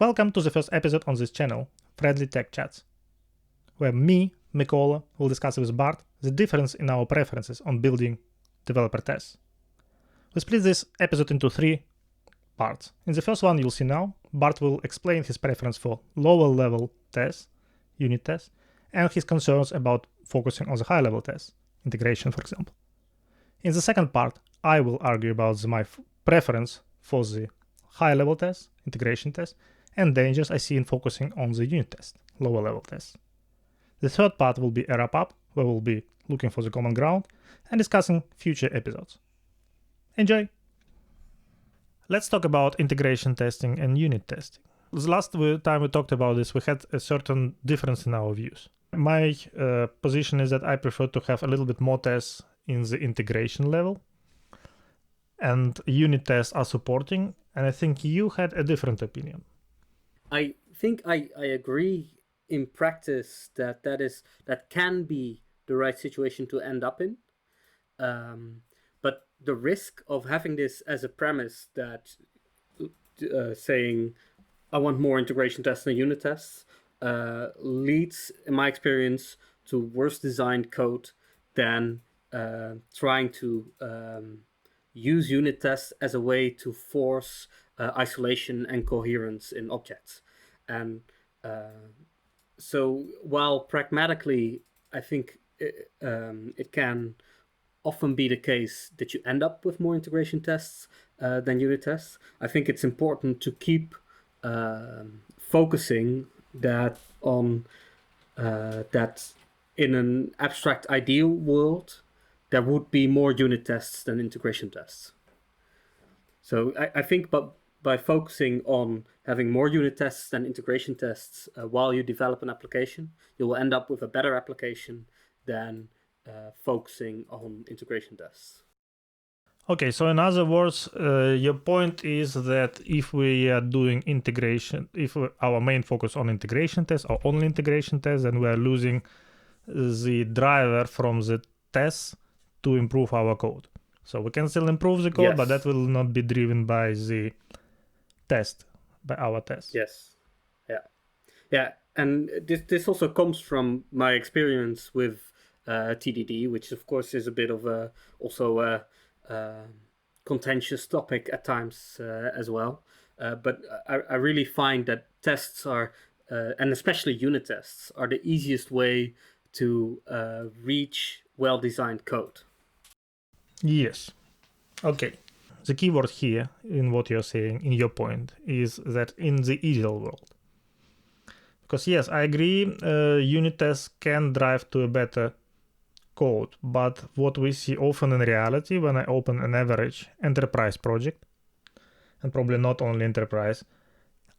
Welcome to the first episode on this channel, Friendly Tech Chats, where me, Mykola, will discuss with Bart the difference in our preferences on building developer tests. We split this episode into three parts. In the first one you'll see now, Bart will explain his preference for lower level tests, unit tests, and his concerns about focusing on the high level tests, integration for example. In the second part, I will argue about my preference for the high level tests, integration tests, and dangers I see in focusing on the unit test, lower level tests. The third part will be a wrap-up, where we'll be looking for the common ground and discussing future episodes. Enjoy! Let's talk about integration testing and unit testing. The last time we talked about this, we had a certain difference in our views. My position is that I prefer to have a little bit more tests in the integration level, and unit tests are supporting, and I think you had a different opinion. I think I agree in practice that can be the right situation to end up in. But the risk of having this as a premise that saying I want more integration tests than unit tests leads, in my experience, to worse designed code than trying to use unit tests as a way to force isolation and coherence in objects. And so while pragmatically, I think it can often be the case that you end up with more integration tests than unit tests, I think it's important to keep focusing that on that in an abstract ideal world, there would be more unit tests than integration tests. So I think by focusing on having more unit tests than integration tests while you develop an application, you will end up with a better application than focusing on integration tests. Okay, so in other words, your point is that if we are doing integration, if our main focus on integration tests or only integration tests, then we are losing the driver from the tests to improve our code. So we can still improve the code, Yes. but that will not be driven by the test, by our test. Yes. Yeah. And this also comes from my experience with TDD, which of course is a bit of a contentious topic at times as well. But I really find that tests are, and especially unit tests, are the easiest way to reach well-designed code. Yes. Okay. The key word here in what you're saying, in your point, is that in the ideal world. Because yes, I agree, unit tests can drive to a better code, but what we see often in reality when I open an average enterprise project, and probably not only enterprise,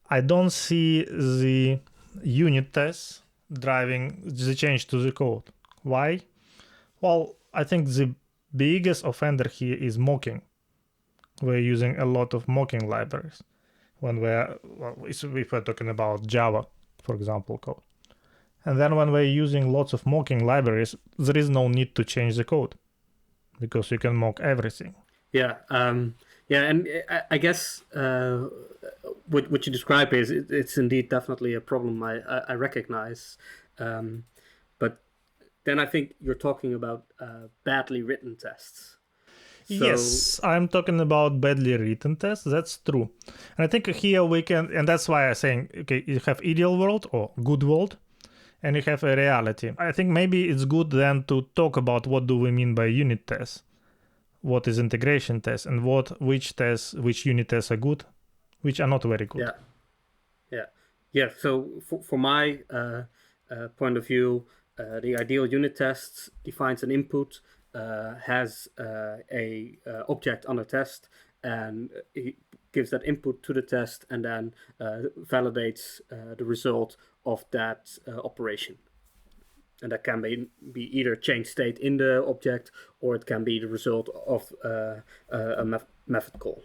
I don't see the unit tests driving the change to the code. Why? Well, I think the biggest offender here is mocking. We're using a lot of mocking libraries when if we're talking about Java, for example, code. And then when we're using lots of mocking libraries, there is no need to change the code because you can mock everything. Yeah, and I guess what you describe is it's indeed definitely a problem I recognize, but then I think you're talking about badly written tests. Yes, I'm talking about badly written tests. That's true. And I think here we can, and that's why I'm saying, okay, you have ideal world or good world, and you have a reality. I think maybe it's good then to talk about what do we mean by unit tests, what is integration tests, and which unit tests are good, which are not very good. Yeah. So for my point of view, the ideal unit test defines an input, has a object on a test, and it gives that input to the test, and then validates the result of that operation. And that can be either change state in the object, or it can be the result of a method call.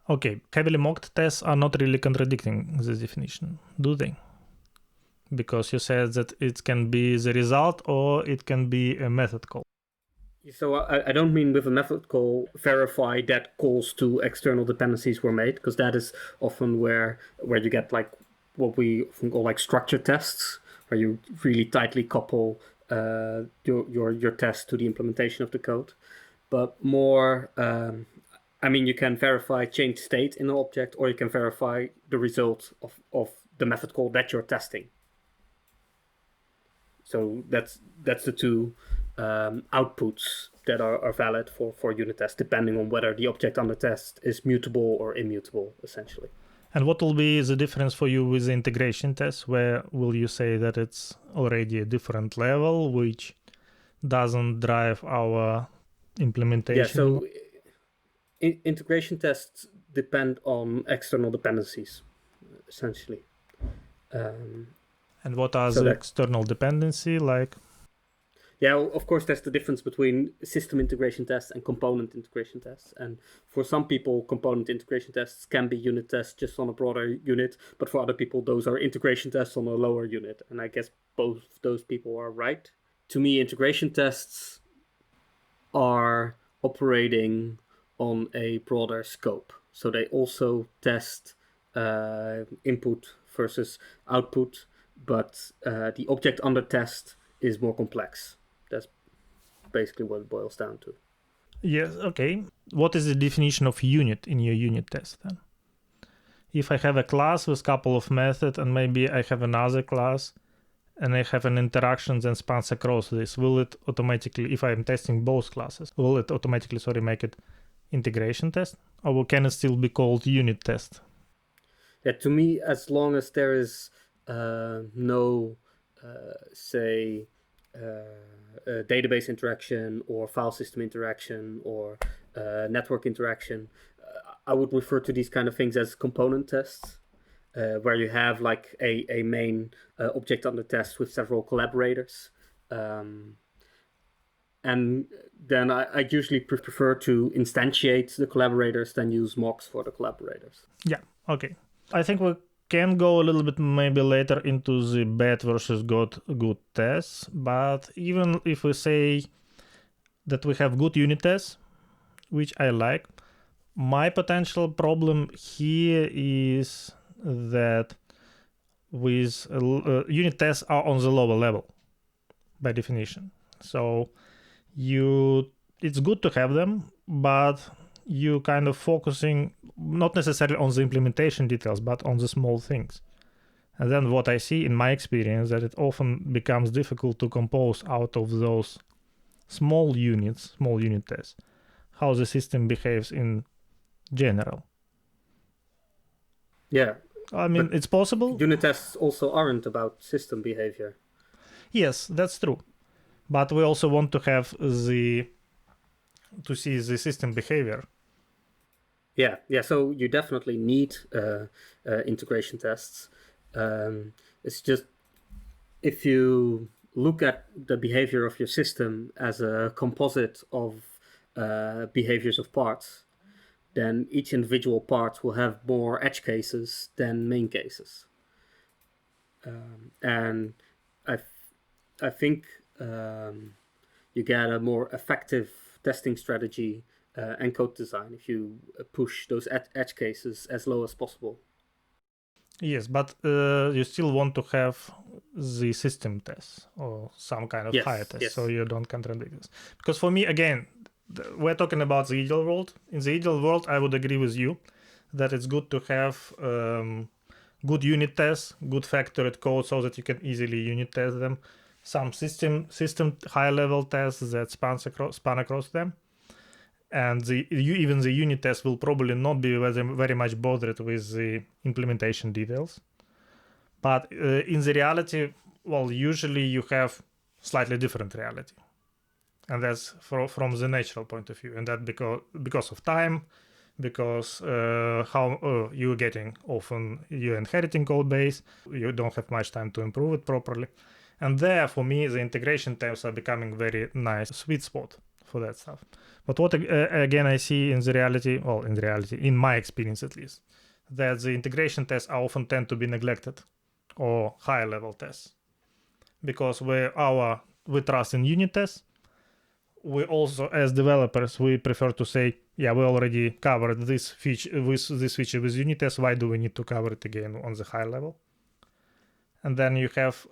Okay, heavily mocked tests are not really contradicting this definition, do they? Because you said that it can be the result or it can be a method call. So I don't mean with a method call verify that calls to external dependencies were made, because that is often where you get like what we often call like structure tests, where you really tightly couple your test to the implementation of the code. But more, I mean, you can verify change state in an object, or you can verify the result of the method call that you're testing. So that's the two outputs that are valid for unit tests, depending on whether the object under test is mutable or immutable, essentially. And what will be the difference for you with the integration test? Where will you say that it's already a different level, which doesn't drive our implementation? Yeah, so integration tests depend on external dependencies, essentially. And what are the external dependency like? Yeah, of course, there's the difference between system integration tests and component integration tests. And for some people, component integration tests can be unit tests just on a broader unit. But for other people, those are integration tests on a lower unit. And I guess both those people are right. To me, integration tests are operating on a broader scope. So they also test input versus output, but the object under test is more complex. That's basically what it boils down to. Yes, okay. What is the definition of unit in your unit test then? If I have a class with a couple of methods and maybe I have another class and I have an interaction that spans across this, will it automatically, if I'm testing both classes, will it automatically, make it integration test? Or can it still be called unit test? Yeah, to me, as long as there is no, say, database interaction or file system interaction or network interaction, I would refer to these kind of things as component tests, where you have like a main object under test with several collaborators. And then I usually prefer to instantiate the collaborators than use mocks for the collaborators. Yeah, okay. I think we can go a little bit maybe later into the bad versus good tests, but even if we say that we have good unit tests, which I like, my potential problem here is that with unit tests are on the lower level by definition. So it's good to have them, but you kind of focusing not necessarily on the implementation details, but on the small things. And then what I see in my experience that it often becomes difficult to compose out of those small unit tests, how the system behaves in general. Yeah. I mean, it's possible. Unit tests also aren't about system behavior. Yes, that's true. But we also want to have to see the system behavior. Yeah. So you definitely need integration tests. It's just if you look at the behavior of your system as a composite of behaviors of parts, then each individual part will have more edge cases than main cases. And I think you get a more effective testing strategy and code design if you push those edge cases as low as possible. Yes, but you still want to have the system test or some kind of higher test, so you don't contradict this. Because for me, again, we're talking about the ideal world. In the ideal world, I would agree with you that it's good to have good unit tests, good factored code so that you can easily unit test them. Some system high level tests that span across them. And even the unit test will probably not be very much bothered with the implementation details. But in the reality, well, usually you have slightly different reality. And that's from the natural point of view. And that because of time, because how you're getting, often you're inheriting code base, you don't have much time to improve it properly. And there, for me, the integration tests are becoming very nice sweet spot for that stuff. But what again I see in in my experience at least, that the integration tests often tend to be neglected, or higher level tests, because we trust in unit tests, we also, as developers, we prefer to say, yeah, we already covered this feature with unit tests. Why do we need to cover it again on the high level? And then you have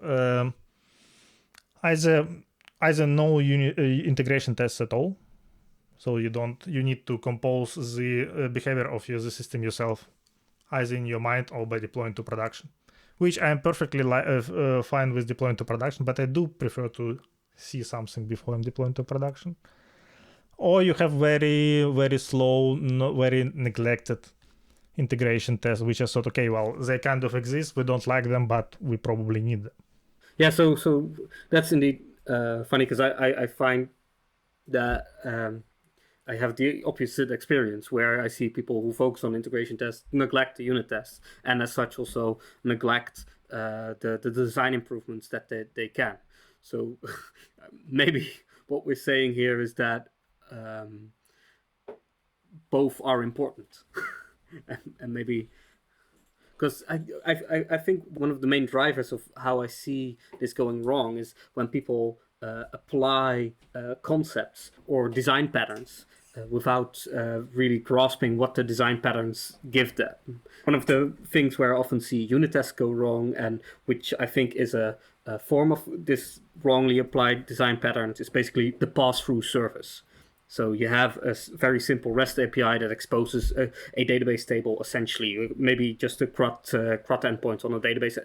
either no integration tests at all. So you need to compose the behavior of the system yourself, either in your mind or by deploying to production, which I am perfectly fine with deploying to production, but I do prefer to see something before I'm deploying to production. Or you have very, very slow, very neglected integration tests, which are sort of, okay, well, they kind of exist, we don't like them, but we probably need them. Yeah, so that's indeed funny, because I find that I have the opposite experience, where I see people who focus on integration tests neglect the unit tests, and as such also neglect the design improvements that they can. So maybe what we're saying here is that both are important. and maybe because I think one of the main drivers of how I see this going wrong is when people apply concepts or design patterns without really grasping what the design patterns give them. One of the things where I often see unit tests go wrong, and which I think is a form of this wrongly applied design patterns, is basically the pass-through service. So you have a very simple REST API that exposes a database table, essentially, maybe just a CRUD endpoint on a database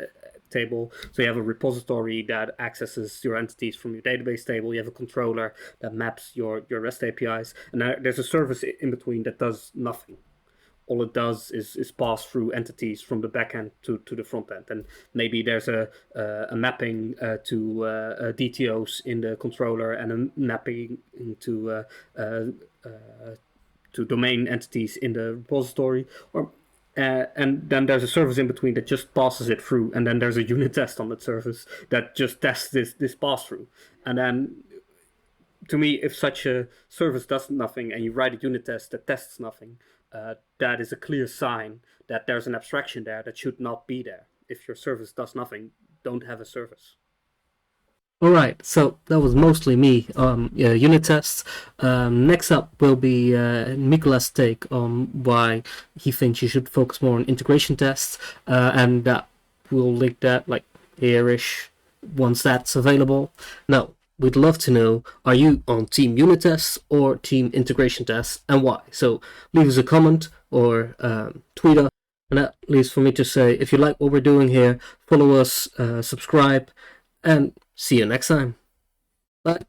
table. So you have a repository that accesses your entities from your database table. You have a controller that maps your REST APIs. And there's a service in between that does nothing. All it does is pass through entities from the backend to the front end, and maybe there's a mapping to DTOs in the controller, and a mapping to domain entities in the repository, or and then there's a service in between that just passes it through, and then there's a unit test on that service that just tests this pass through, and then. To me, if such a service does nothing and you write a unit test that tests nothing, that is a clear sign that there's an abstraction there that should not be there. If your service does nothing, don't have a service. All right, so that was mostly me on unit tests. Next up will be Mykola's take on why he thinks you should focus more on integration tests, and we'll link that like here-ish once that's available. Now, we'd love to know, are you on team unit tests or team integration tests, and why? So leave us a comment or tweet us. And that leaves for me to say, if you like what we're doing here, follow us, subscribe, and see you next time. Bye.